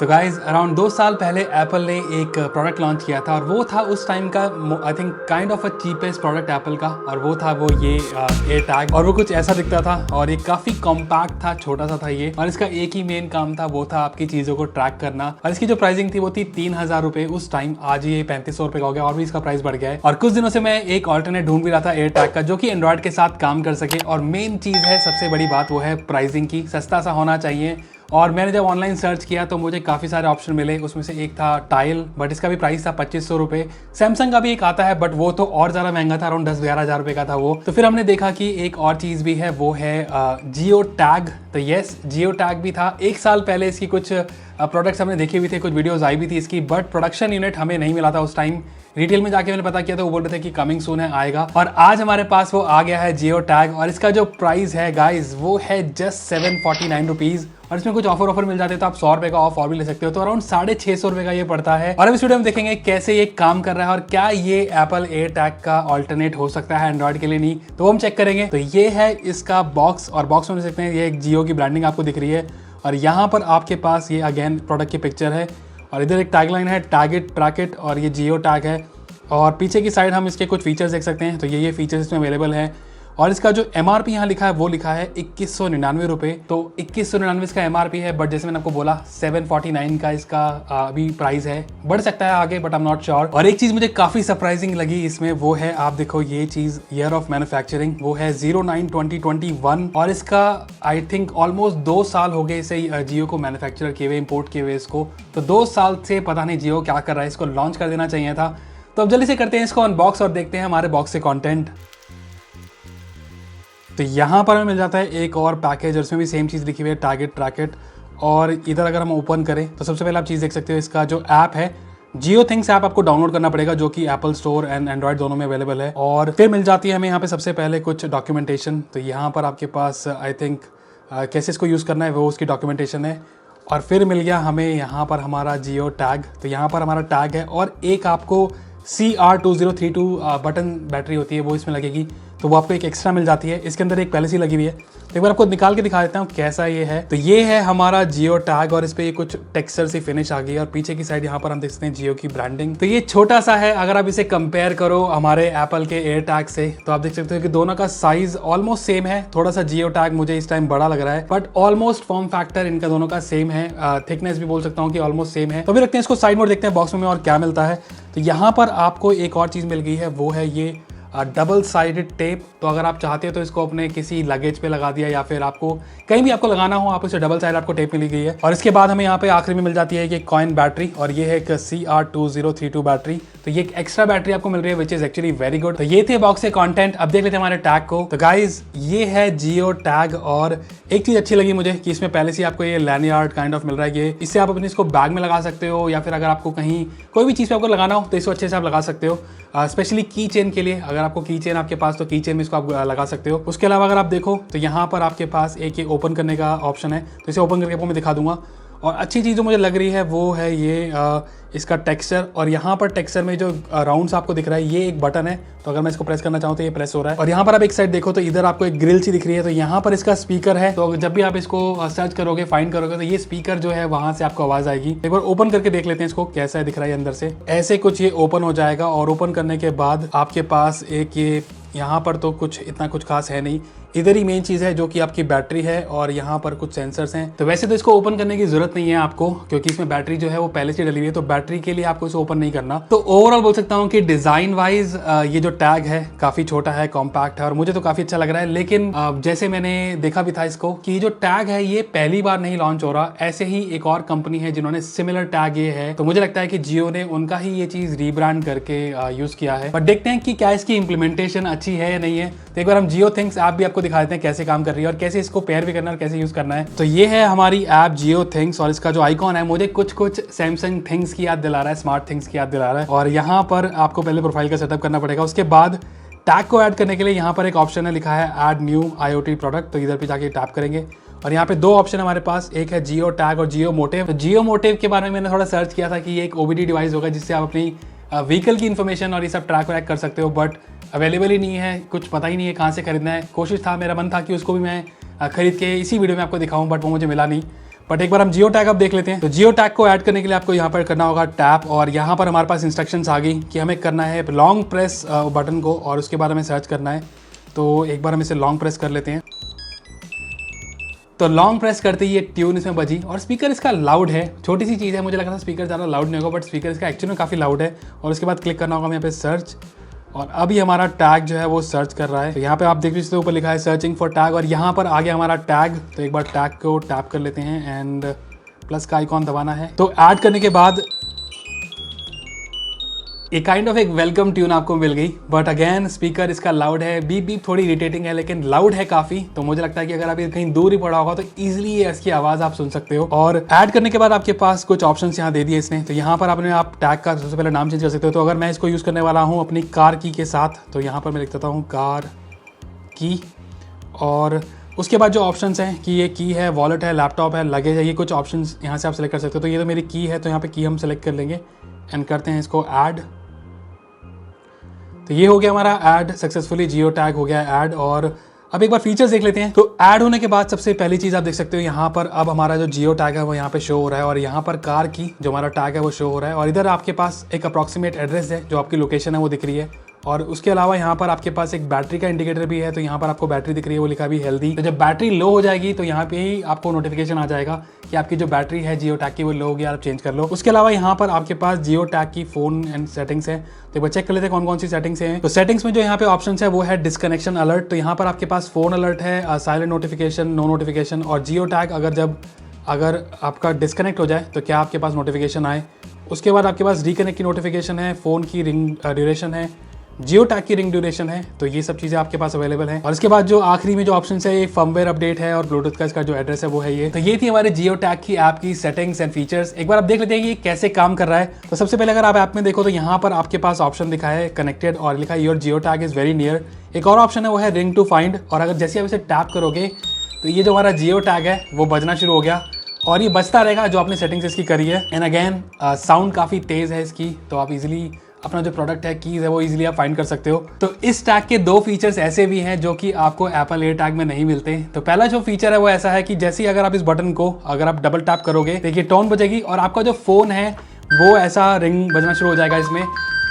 तो guys around 2 साल पहले एप्पल ने एक प्रोडक्ट लॉन्च किया था और वो था उस टाइम का I think kind of a cheapest product Apple का। और वो था ये एयर टैग। और वो कुछ ऐसा दिखता था और ये काफ़ी कॉम्पैक्ट था, छोटा सा था ये। और इसका एक ही मेन काम था, वो था आपकी चीज़ों को ट्रैक करना। और इसकी जो प्राइसिंग थी वो थी 3,000 रुपये उस टाइम। आज ये 3500 रुपये का हो गया और भी इसका प्राइस बढ़ गया है। और कुछ दिनों से मैं एक ऑल्टरनेट ढूंढ भी रहा था एयर टैग का, जो कि एंड्रॉइड के साथ काम कर सके। और मेन चीज़ है, सबसे बड़ी बात वो है प्राइसिंग की। सस्ता सा होना चाहिए। और मैंने जब ऑनलाइन सर्च किया तो मुझे काफ़ी सारे ऑप्शन मिले। उसमें से एक था टाइल, बट इसका भी प्राइस था 2500 रुपये। सैमसंग का भी एक आता है, बट वो तो और ज़्यादा महंगा था, अराउंड 10-11 हज़ार रुपये का था वो। तो फिर हमने देखा कि एक और चीज़ भी है, वो है जियो टैग। तो येस, जियो टैग भी था। 1 साल पहले इसकी कुछ प्रोडक्ट्स हमने देखे भी थे, कुछ वीडियोज़ आई भी थी इसकी, बट प्रोडक्शन यूनिट हमें नहीं मिला था उस टाइम। रिटेल में जाके मैंने पता किया तो वो बोल रहे थे कि कमिंग सून है, आएगा। और आज हमारे पास वो आ गया है, जियो टैग। और इसका जो प्राइस है गाइज, वो है जस्ट 749 रुपीज़। और इसमें कुछ ऑफर मिल जाते हैं तो आप 100 रुपये का ऑफ और भी ले सकते हो। तो अराउंड 650 रुपये का ये पड़ता है। और अब इस वीडियो में देखेंगे कैसे ये काम कर रहा है और क्या ये एप्पल एयर टैग का ऑल्टरनेट हो सकता है एंड्रॉइड के लिए। नहीं तो वो हम चेक करेंगे। तो ये है इसका बॉक्स, और बॉक्स में देख सकते हैं ये एक जियो की ब्रांडिंग आपको दिख रही है। और यहाँ पर आपके पास ये अगेन प्रोडक्ट की पिक्चर है और इधर एक टैगलाइन है, टैग इट ट्रैक इट, और ये जियो टैग है। और पीछे की साइड हम इसके कुछ फीचर्स देख सकते हैं। तो ये फीचर्स इसमें अवेलेबल हैं। और इसका जो MRP यहाँ लिखा है वो लिखा है 2199 रुपये। तो 2199 इसका MRP है, बट जैसे मैंने आपको बोला 749 का इसका अभी प्राइस है। बढ़ सकता है आगे, but I am not sure. और एक चीज़ मुझे काफ़ी सरप्राइजिंग लगी इसमें, वो है आप देखो ये चीज़, ईयर ऑफ मैन्युफैक्चरिंग वो है 09/2021। और इसका आई थिंक ऑलमोस्ट 2 साल हो गए इसे जियो को मैन्युफैक्चर किए हुए, इम्पोर्ट किए हुए इसको। तो 2 साल से पता नहीं जियो क्या कर रहा है, इसको लॉन्च कर देना चाहिए था। तो अब जल्दी से करते हैं इसको अनबॉक्स और देखते हैं हमारे बॉक्स से कंटेंट। तो यहाँ पर हमें मिल जाता है एक और पैकेज, और उसमें भी सेम चीज़ लिखी हुई है, टारगेट ट्रैकेट। और इधर अगर हम ओपन करें तो सबसे पहले आप चीज़ देख सकते हो, इसका जो ऐप है जियो थिंग्स ऐप आपको डाउनलोड करना पड़ेगा, जो कि एप्पल स्टोर एंड एंड्रॉइड दोनों में अवेलेबल है। और फिर मिल जाती है हमें यहाँ पे सबसे पहले कुछ डॉक्यूमेंटेशन। तो यहाँ पर आपके पास आई थिंक कैसे इसको यूज़ करना है वो उसकी डॉक्यूमेंटेशन है। और फिर मिल गया हमें यहाँ पर हमारा जियो टैग। तो यहाँ पर हमारा टैग है और एक आपको CR2032 बटन बैटरी होती है, वो इसमें लगेगी। तो वो आपको एक एक्स्ट्रा मिल जाती है। इसके अंदर एक पहले से लगी हुई है। तो एक बार आपको निकाल के दिखा देता हूँ कैसा ये है। तो ये है हमारा जियो टैग और इस पर ये कुछ टेक्सचर सी फिनिश आ गई है। और पीछे की साइड यहाँ पर हम देख सकते हैं जियो की ब्रांडिंग। तो ये छोटा सा है, अगर आप इसे कंपेयर करो हमारे एप्पल के एयर टैग से, तो आप देख सकते हो कि दोनों का साइज ऑलमोस्ट सेम है। थोड़ा सा जियो टैग मुझे इस टाइम बड़ा लग रहा है, बट ऑलमोस्ट फॉर्म फैक्टर इनका दोनों का सेम है। थिकनेस भी बोल सकता हूँ कि ऑलमोस्ट सेम है। तो भी रखते हैं इसको साइड में, देखते हैं बॉक्स में और क्या मिलता है। तो यहाँ पर आपको एक और चीज़ मिल गई है, वो है ये डबल साइडेड टेप। तो अगर आप चाहते हो तो इसको अपने किसी लगेज पे लगा दिया, या फिर आपको कहीं भी आपको लगाना हो, आप उसे डबल साइड आपको टेप मिली गई है। और इसके बाद हमें यहाँ पे आखिरी में मिल जाती है कि कॉइन बैटरी, और ये है एक CR2032 बैटरी। तो ये एक एक्स्ट्रा बैटरी आपको मिल रही है, which is actually very good. तो ये थे बॉक्स से कंटेंट। अब देख लेते हैं हमारे टैग को। तो गाइज ये है जियो टैग। और एक चीज़ अच्छी लगी मुझे कि इसमें पहले से आपको ये लैनियार्ड काइंड ऑफ मिल रहा है। ये इससे आप अपने इसको बैग में लगा सकते हो, या फिर अगर आपको कहीं कोई भी चीज़ पे आपको लगाना हो तो इसको अच्छे से आप लगा सकते हो। स्पेशली की चेन के लिए, अगर आपको की चेन आपके पास, तो की चेन में इसको आप लगा सकते हो। उसके अलावा अगर आप देखो तो यहाँ पर आपके पास एक ये ओपन करने का ऑप्शन है। तो इसे ओपन करके आपको मैं दिखा दूंगा। और अच्छी चीज़ जो मुझे लग रही है वो है ये इसका टेक्सचर। और यहाँ पर टेक्सचर में जो राउंड्स आपको दिख रहा है, ये एक बटन है। तो अगर मैं इसको प्रेस करना चाहूँ तो ये प्रेस हो रहा है। और यहाँ पर आप एक साइड देखो तो इधर आपको एक ग्रिल सी दिख रही है। तो यहाँ पर इसका स्पीकर है। तो जब भी आप इसको सर्च करोगे, फाइंड करोगे, तो ये स्पीकर जो है वहाँ से आपको आवाज़ आएगी। एक बार ओपन करके देख लेते हैं इसको कैसा दिख रहा है अंदर से। ऐसे कुछ ये ओपन हो जाएगा। और ओपन करने के बाद आपके पास एक ये यहाँ पर तो कुछ इतना कुछ खास है नहीं। इधर ही मेन चीज़ है जो कि आपकी बैटरी है, और यहाँ पर कुछ सेंसर्स हैं। तो वैसे तो इसको ओपन करने की जरूरत नहीं है आपको, क्योंकि इसमें बैटरी जो है वो पहले से डली हुई है। तो बैटरी के लिए आपको इसे ओपन नहीं करना। तो ओवरऑल बोल सकता हूँ कि डिज़ाइन वाइज ये जो टैग है काफ़ी छोटा है, कॉम्पैक्ट है, और मुझे तो काफ़ी अच्छा लग रहा है। लेकिन जैसे मैंने देखा भी था इसको कि जो टैग है ये पहली बार नहीं लॉन्च हो रहा। ऐसे ही एक और कंपनी है जिन्होंने सिमिलर टैग ये है। तो मुझे लगता है कि जियो ने उनका ही ये चीज़ रीब्रांड करके यूज़ किया है। बट देखते हैं कि क्या इसकी इंप्लीमेंटेशन अच्छी है या नहीं है। तो एक बार हम जियो थिंग्स ऐप भी आपको दिखा देते हैं कैसे काम कर रही है और कैसे इसको पेयर भी करना है और कैसे यूज़ करना है। तो ये है हमारी ऐप जियो थिंग्स, और इसका जो आइकॉन है मुझे कुछ सैमसंग थिंग्स की याद दिला रहा है, स्मार्ट थिंग्स की याद दिला रहा है। और यहाँ पर आपको पहले प्रोफाइल का सेटअप करना पड़ेगा। उसके बाद टैग को ऐड करने के लिए यहाँ पर एक ऑप्शन है, लिखा है ऐड न्यू IoT प्रोडक्ट। तो इधर पे जाके टैप करेंगे और यहाँ पे 2 ऑप्शन हमारे पास, एक है जियो टैग और जियो मोटिव। तो जियो मोटिव के बारे में मैंने थोड़ा सर्च किया था कि ये एक OBD डिवाइस होगा जिससे आप अपनी व्हीकल की इन्फॉर्मेशन और ये सब ट्रैक व्रैक कर सकते हो। बट अवेलेबल ही नहीं है, कुछ पता ही नहीं है कहाँ से खरीदना है। कोशिश था, मेरा मन था कि उसको भी मैं खरीद के इसी वीडियो में आपको दिखाऊं, बट वो मुझे मिला नहीं। बट एक बार हम जियो टैग अब देख लेते हैं। तो जियो टैग को ऐड करने के लिए आपको यहाँ पर करना होगा टैप, और यहाँ पर हमारे पास इंस्ट्रक्शंस आ गई कि हमें करना है लॉन्ग प्रेस बटन को और उसके बाद हमें सर्च करना है। तो एक बार हम इसे लॉन्ग प्रेस कर लेते हैं। तो लॉन्ग प्रेस करते ही ये ट्यून इसमें बजी, और स्पीकर इसका लाउड है। छोटी सी चीज़ है, मुझे लगा था स्पीकर ज़्यादा लाउड नहीं होगा, बट स्पीकर इसका एक्चुअली में काफ़ी लाउड है। और उसके बाद क्लिक करना होगा हमें यहाँ पे सर्च, और अभी हमारा टैग जो है वो सर्च कर रहा है। तो यहाँ पे आप देख लीजिए ऊपर लिखा है सर्चिंग फॉर टैग, और यहाँ पर आ गया हमारा टैग। तो एक बार टैग को टैप कर लेते हैं एंड प्लस का आइकॉन दबाना है। तो ऐड करने के बाद एक काइंड ऑफ एक वेलकम ट्यून आपको मिल गई, बट अगेन स्पीकर इसका लाउड है, बीप बीप थोड़ी इरिटेटिंग है, लेकिन लाउड है काफी। तो मुझे लगता है कि अगर आप ये कहीं दूर ही पड़ा होगा तो इजीली ये इसकी आवाज आप सुन सकते हो। और ऐड करने के बाद आपके पास कुछ ऑप्शंस यहाँ दे दिए इसने। तो यहाँ पर आपने आप टैग का सबसे पहले नाम चेंज कर सकते हो। तो अगर मैं इसको यूज करने वाला हूँ अपनी कार की के साथ, तो यहाँ पर मैं लिख देता हूँ कार की, और उसके बाद जो ऑप्शंस हैं कि ये की है, वॉलेट है, लैपटॉप है, लगेज है, ये कुछ ऑप्शंस यहाँ से आप सेलेक्ट कर सकते हो। तो ये तो मेरी की है, तो यहाँ पे की हम सेलेक्ट कर लेंगे एंड करते हैं इसको ऐड। तो ये हो गया हमारा ऐड सक्सेसफुली, जियो टैग हो गया ऐड। और अब एक बार फीचर्स देख लेते हैं। तो ऐड होने के बाद सबसे पहली चीज़ आप देख सकते हो यहाँ पर अब हमारा जो जियो टैग है वो यहाँ पे शो हो रहा है, और यहाँ पर कार की जो हमारा टैग है वो शो हो रहा है, और इधर आपके पास एक अप्रॉक्सीमेट एड्रेस है, जो आपकी लोकेशन है वो दिख रही है। और उसके अलावा यहाँ पर आपके पास एक बैटरी का इंडिकेटर भी है। तो यहाँ पर आपको बैटरी दिख रही है, वो लिखा भी हेल्दी। तो जब बैटरी लो हो जाएगी तो यहाँ पे ही आपको नोटिफिकेशन आ जाएगा कि आपकी जो बैटरी है जियो टैग की वो लो हो गया, आप चेंज कर लो। उसके अलावा यहाँ पर आपके पास जियो टैग की फोन एंड सेटिंग्स है। तो एक चेक कर लेते हैं कौन कौन सी सेटिंग्स हैं। तो सेटिंग्स में जो यहाँ पे ऑप्शन है वो है डिस्कनेक्शन अलर्ट। तो यहाँ पर आपके पास फोन अलर्ट है, साइलेंट नोटिफिकेशन, नो नोटिफिकेशन, और जियो टैग अगर आपका डिस्कनेक्ट हो जाए तो क्या आपके पास नोटिफिकेशन आए। उसके बाद आपके पास रिकनेक्ट की नोटिफिकेशन है, फ़ोन की रिंग ड्यूरेशन है, जियो टैग की रिंग ड्यूरेशन है। तो ये सब चीज़ें आपके पास अवेलेबल है। और इसके बाद जो आखिरी में जो ऑप्शन है ये फर्मवेयर अपडेट है, और ब्लूटूथ का इसका जो एड्रेस है वो है ये। तो ये थी हमारे जियो टैग की ऐप की सेटिंग्स एंड फीचर्स। एक बार आप देख लेते हैं कि ये कैसे काम कर रहा है। तो सबसे पहले अगर आप ऐप में देखो तो यहाँ पर आपके पास ऑप्शन दिखा है कनेक्टेड, और लिखा है your geo tag is very near. एक और ऑप्शन है वो है रिंग टू फाइंड, और अगर जैसे आप इसे टैप करोगे तो ये जो हमारा जियो टैग है वो बजना शुरू हो गया, और ये बजता रहेगा जो आपने सेटिंग्स इसकी करी है। एंड अगेन साउंड काफ़ी तेज़ है इसकी, तो आप इजीली अपना जो प्रोडक्ट है कीज़ है वो इजीली आप फाइंड कर सकते हो। तो इस टैग के दो फीचर्स ऐसे भी हैं जो कि आपको एप्पल एयर टैग में नहीं मिलते। तो पहला जो फीचर है वो ऐसा है कि जैसे ही अगर आप इस बटन को अगर आप डबल टैप करोगे देखिए टोन बजेगी, और आपका जो फ़ोन है वो ऐसा रिंग बजना शुरू हो जाएगा इसमें।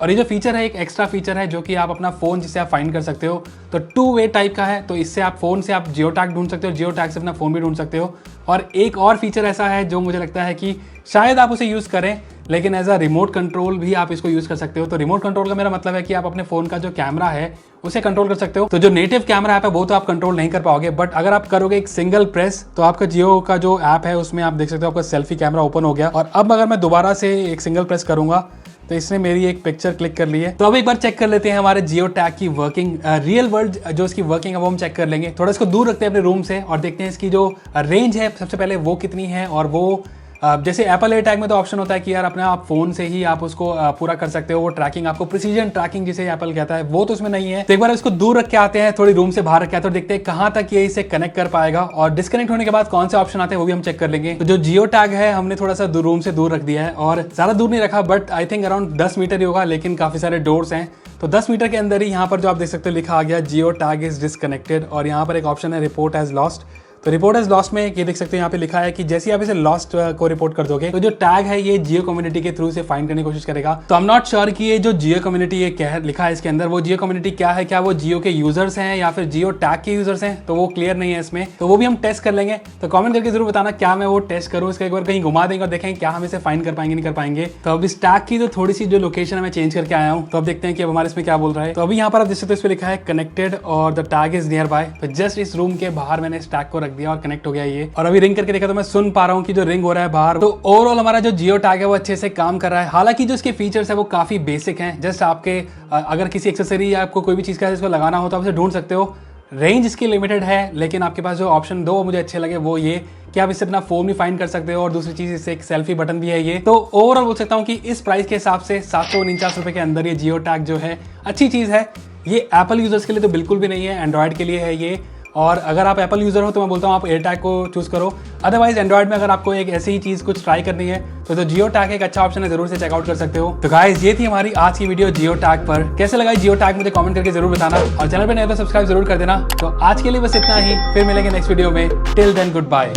और ये जो फीचर है एक एक्स्ट्रा फीचर है जो कि आप अपना फ़ोन जिससे आप फाइंड कर सकते हो। तो 2 वे टाइप का है, तो इससे आप फ़ोन से आप जियो टैग ढूंढ सकते हो, जियो टैग से अपना फ़ोन भी ढूंढ सकते हो। और एक और फीचर ऐसा है जो मुझे लगता है कि शायद आप उसे यूज़ करें, लेकिन एज अ रिमोट कंट्रोल भी आप इसको यूज़ कर सकते हो। तो रिमोट कंट्रोल का मेरा मतलब है कि आप अपने फ़ोन का जो कैमरा है उसे कंट्रोल कर सकते हो। तो जो नेटिव कैमरा ऐप है वो तो आप कंट्रोल नहीं कर पाओगे, बट अगर आप करोगे एक सिंगल प्रेस तो आपका जियो का जो ऐप है उसमें आप देख सकते हो आपका सेल्फी कैमरा ओपन हो गया। और अब अगर मैं दोबारा से एक सिंगल प्रेस करूंगा तो इसने मेरी एक पिक्चर क्लिक कर ली है। तो अब एक बार चेक कर लेते हैं हमारे जियो टैग की वर्किंग, रियल वर्ल्ड जो इसकी वर्किंग है वो हम चेक कर लेंगे। थोड़ा इसको दूर रखते हैं अपने रूम से और देखते हैं इसकी जो रेंज है सबसे पहले वो कितनी है। और वो जैसे एप्पल एयर टैग में तो ऑप्शन होता है कि यार अपने आप फ़ोन से ही आप उसको पूरा कर सकते हो, वो ट्रैकिंग आपको प्रिसीजन ट्रैकिंग जिसे एप्पल कहता है वो तो उसमें नहीं है। तो एक बार इसको दूर रख के आते हैं, थोड़ी रूम से बाहर रख के आते हैं और देखते हैं कहाँ तक ये इसे कनेक्ट कर पाएगा, और डिस्कनेक्ट होने के बाद कौन से ऑप्शन आते हैं वो भी हम चेक कर लेंगे। तो जो जियो टैग है हमने थोड़ा सा रूम से दूर रख दिया है, और ज़्यादा दूर नहीं रखा, but I think around 10 metre ही होगा, लेकिन काफ़ी सारे डोर्स हैं। तो 10 मीटर के अंदर ही यहाँ पर जो आप देख सकते हो लिखा आ गया जियो टैग इज डिस्कनेक्टेड, और यहाँ पर एक ऑप्शन है रिपोर्ट एज लॉस्ट। तो रिपोर्ट एज लॉस्ट में ये देख सकते हैं यहाँ पे लिखा है कि जैसे आप इसे लॉस्ट को रिपोर्ट कर दोगे तो जो टैग है ये जियो कम्युनिटी के थ्रू से फाइंड करने की कोशिश करेगा। तो आई एम नॉट श्योर कि ये जो जियो कम्युनिटी ये क्या है लिखा है इसके अंदर, वो जियो कम्युनिटी क्या है, क्या वो जियो के यूजर्स हैं या फिर जियो टैग के यूजर्स हैं, तो वो क्लियर नहीं है इसमें। तो वो भी हम टेस्ट कर लेंगे। तो कमेंट करके जरूर बताना क्या मैं वो टेस्ट करूँ, इसका एक बार कहीं घुमा देंगे और देखें क्या हम इसे फाइंड कर पाएंगे नहीं कर पाएंगे। तो अब इस टैग की तो थोड़ी सी जो लोकेशन है मैं चेंज करके आया हूँ, तो अब देखते हैं कि अब हमारे इसमें क्या बोल रहा है। तो अभी यहाँ पर आप देख सकते हो इस पे लिखा है कनेक्टेड और the tag is near by. तो जस्ट इस रूम के बाहर मैंने इस टैग को रख दिया और कनेक्ट हो गया ये। और अभी रिंग करके देखा तो मैं सुन पा रहा हूँ कि जो रिंग हो रहा है बाहर। तो ओवरऑल हमारा जो जियो टैग है वो अच्छे से काम कर रहा है। हालांकि जो इसके फीचर्स है वो काफी बेसिक हैं, जस्ट आपके अगर किसी एक्सेसरी या आपको कोई भी चीज़ का इसको लगाना हो तो आप इसे ढूंढ सकते हो। रेंज इसकी लिमिटेड है, लेकिन आपके पास जो ऑप्शन दो मुझे अच्छे लगे वो ये कि आप इससे अपना फोन भी फाइंड कर सकते हो, और दूसरी चीज़ इससे एक सेल्फी बटन भी है ये। तो ओवरऑल बोल सकता हूँ कि इस प्राइस के हिसाब से 749 रुपये के अंदर ये जियो टैग जो है अच्छी चीज़ है। ये एप्पल यूजर्स के लिए तो बिल्कुल भी नहीं है, एंड्रॉयड के लिए है ये। और अगर आप एप्पल यूज़र हो तो मैं बोलता हूँ आप एयर टैग को चूज़ करो। अदरवाइज एंड्रॉयड में अगर आपको एक ऐसी ही चीज़ कुछ ट्राई करनी है तो जियो टैग एक अच्छा ऑप्शन है, जरूर से चेकआउट कर सकते हो। तो गाइस ये थी हमारी आज की वीडियो जियो टैग पर। कैसे लगा जियो टैग मुझे कमेंट करके जरूर बताना, और चैनल पर नए तो सब्सक्राइब जरूर कर देना। तो आज के लिए बस इतना ही, फिर मिलेंगे नेक्स्ट वीडियो में। Till then good bye.